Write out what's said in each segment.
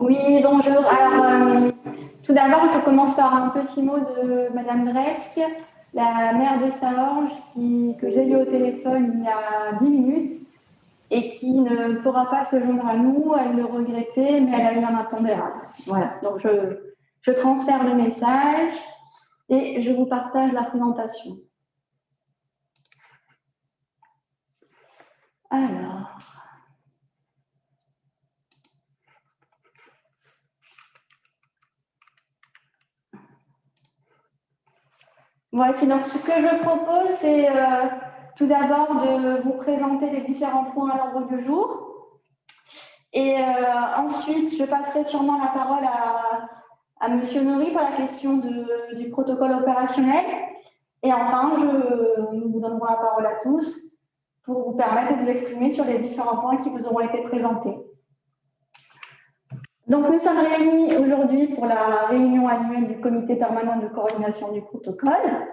Oui, bonjour. Alors, tout d'abord, je commence par un petit mot de Madame Bresque, la maire de Saorge, que j'ai eu au téléphone il y a 10 minutes et qui ne pourra pas se joindre à nous. Elle le regrettait, mais elle a eu un impondérable. Voilà, donc je transfère le message et je vous partage la présentation. Alors... Voici donc ce que je propose, c'est tout d'abord de vous présenter les différents points à l'ordre du jour. Et ensuite, je passerai sûrement la parole à Monsieur Nory pour la question du protocole opérationnel. Et enfin, nous vous donnerons la parole à tous pour vous permettre de vous exprimer sur les différents points qui vous auront été présentés. Donc, nous sommes réunis aujourd'hui pour la réunion annuelle du comité permanent de coordination du protocole.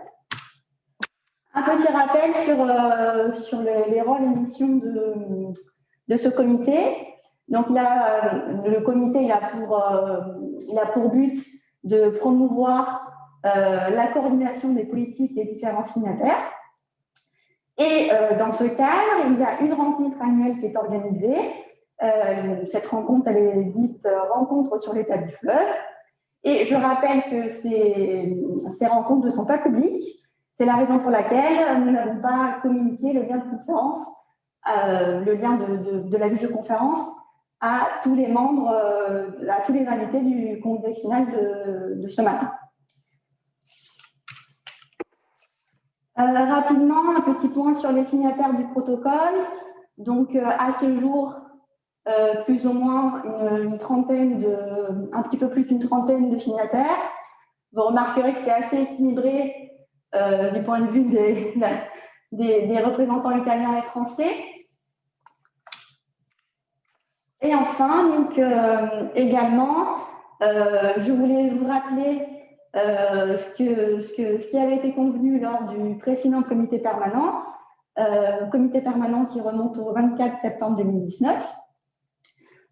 Un petit rappel sur les rôles et missions de ce comité. Donc là, le comité il a pour but de promouvoir la coordination des politiques des différents signataires. Et dans ce cadre, il y a une rencontre annuelle qui est organisée. Cette rencontre, elle est dite rencontre sur l'état du fleuve. Et je rappelle que ces rencontres ne sont pas publiques. C'est la raison pour laquelle nous n'avons pas communiqué le lien de conférence, le lien de la visioconférence à tous les membres, à tous les invités du congrès final de ce matin. Rapidement, un petit point sur les signataires du protocole. Donc, à ce jour, plus ou moins un petit peu plus d'une trentaine de signataires. Vous remarquerez que c'est assez équilibré du point de vue des représentants italiens et français. Et enfin, donc, également, je voulais vous rappeler ce qui avait été convenu lors du précédent comité permanent qui remonte au 24 septembre 2019.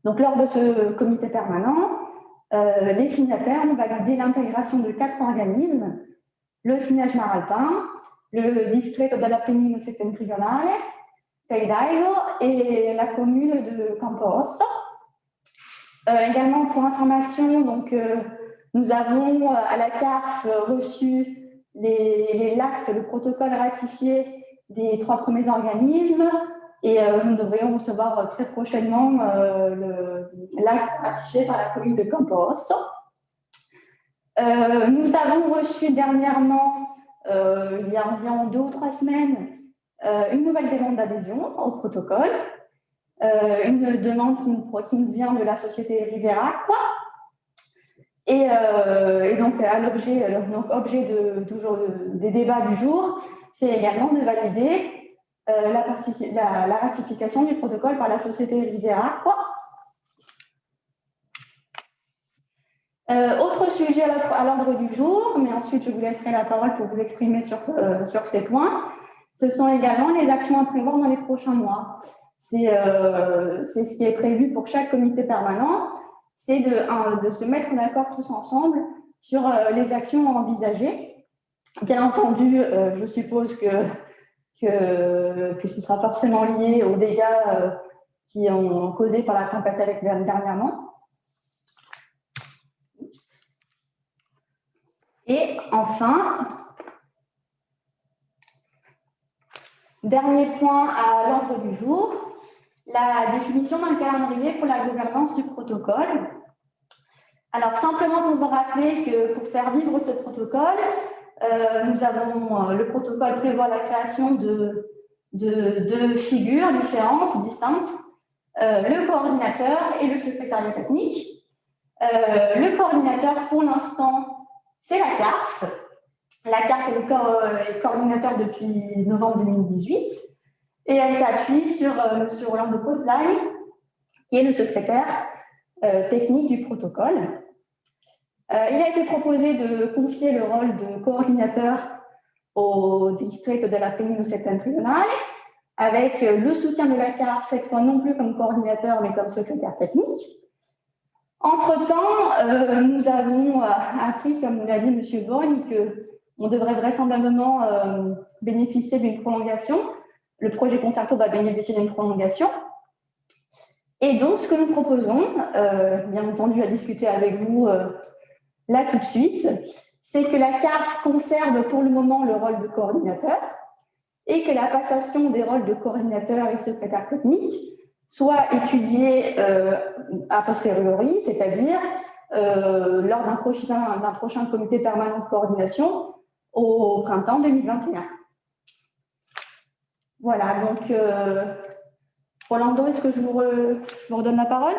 Donc, lors de ce comité permanent, les signataires ont validé l'intégration de 4 organismes: le Signage Maralpin, le Distretto dell'Appennino Settentrionale, Peidaio et la commune de Camporosso. Également, pour information, donc, nous avons à la CARF reçu l'acte, le protocole ratifié des 3 premiers organismes et nous devrions recevoir très prochainement l'acte ratifié par la commune de Camporosso. Nous avons reçu dernièrement, il y a environ 2 ou 3 semaines, une nouvelle demande d'adhésion au protocole, une demande qui nous vient de la société Rivera, et donc objet toujours des débats du jour, c'est également de valider la ratification du protocole par la société Rivera. Autre sujet à l'ordre du jour, mais ensuite je vous laisserai la parole pour vous exprimer sur ces points, ce sont également les actions à prévoir dans les prochains mois. C'est ce qui est prévu pour chaque comité permanent, c'est de se mettre d'accord tous ensemble sur les actions à envisager. Bien entendu, je suppose que ce sera forcément lié aux dégâts qui ont causé par la tempête Alex dernièrement. Et enfin, dernier point à l'ordre du jour, la définition d'un calendrier pour la gouvernance du protocole. Alors, simplement pour vous rappeler que pour faire vivre ce protocole, le protocole prévoit la création de 2 figures différentes, distinctes, le coordinateur et le secrétariat technique. Le coordinateur, pour l'instant, c'est la CARF. La CARF est le coordinateur depuis novembre 2018 et elle s'appuie sur Orlando Pozzai, qui est le secrétaire technique du protocole. Il a été proposé de confier le rôle de coordinateur au Distretto dell'Appennino Settentrionale avec le soutien de la CARF, cette fois non plus comme coordinateur mais comme secrétaire technique. Entre-temps, nous avons appris, comme nous l'a dit M. Borgne, qu'on devrait vraisemblablement bénéficier d'une prolongation. Le projet Concerto va bénéficier d'une prolongation. Et donc, ce que nous proposons, bien entendu à discuter avec vous là tout de suite, c'est que la CARF conserve pour le moment le rôle de coordinateur et que la passation des rôles de coordinateur et secrétaire technique soit étudiée a posteriori, c'est-à-dire lors d'un prochain comité permanent de coordination au printemps 2021. Voilà, donc Rolando, est-ce que je vous redonne la parole ?